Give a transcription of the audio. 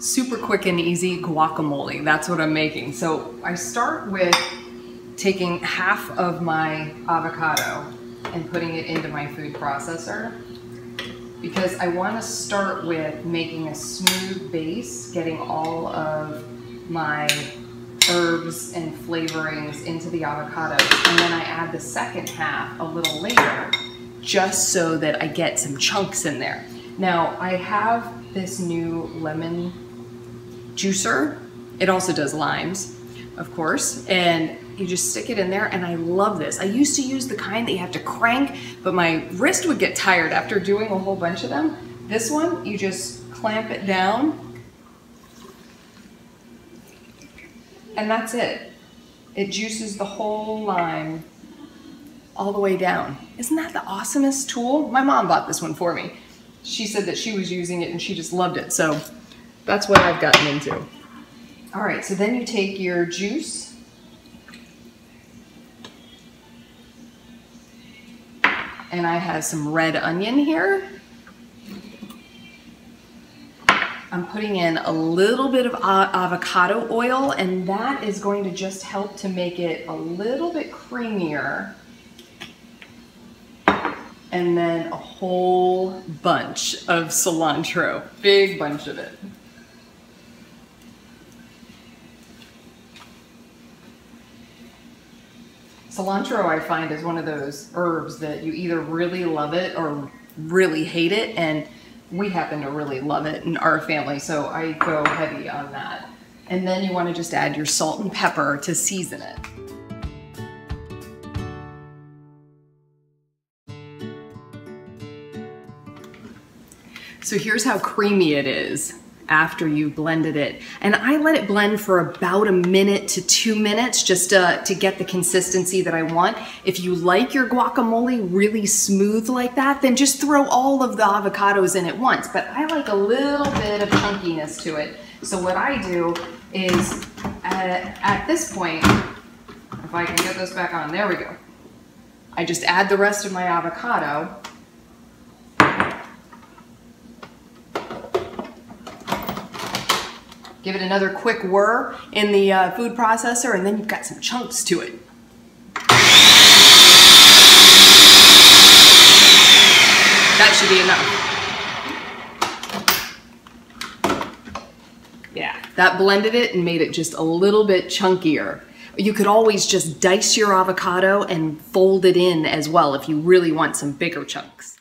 super quick and easy guacamole. That's what I'm making. So I start with taking half of my avocado and putting it into my food processor because I want to start with making a smooth base, getting all of my herbs and flavorings into the avocados, and then I add the second half a little later just so that I get some chunks in there. Now I have this new lemon juicer. It also does limes, of course, and you just stick it in there, and I love this. I used to use the kind that you have to crank, but my wrist would get tired after doing a whole bunch of them. This one, you just clamp it down, and that's it. It juices the whole lime all the way down. Isn't that the awesomest tool? My mom bought this one for me. She said that she was using it and she just loved it, so that's what I've gotten into. All right, so then you take your juice and I have some red onion here. I'm putting in a little bit of avocado oil, and that is going to just help to make it a little bit creamier. And then a whole bunch of cilantro, big bunch of it. Cilantro, I find, is one of those herbs that you either really love it or really hate it, and we happen to really love it in our family, so I go heavy on that. And then you want to just add your salt and pepper to season it. So here's how creamy it is after you blended it. And I let it blend for about 1 minute to 2 minutes just to get the consistency that I want. If you like your guacamole really smooth like that, then just throw all of the avocados in at once. But I like a little bit of chunkiness to it. So what I do is at this point, if I can get this back on, there we go. I just add the rest of my avocado. Give it another quick whir in the food processor, and then you've got some chunks to it. That should be enough. Yeah, that blended it and made it just a little bit chunkier. You could always just dice your avocado and fold it in as well if you really want some bigger chunks.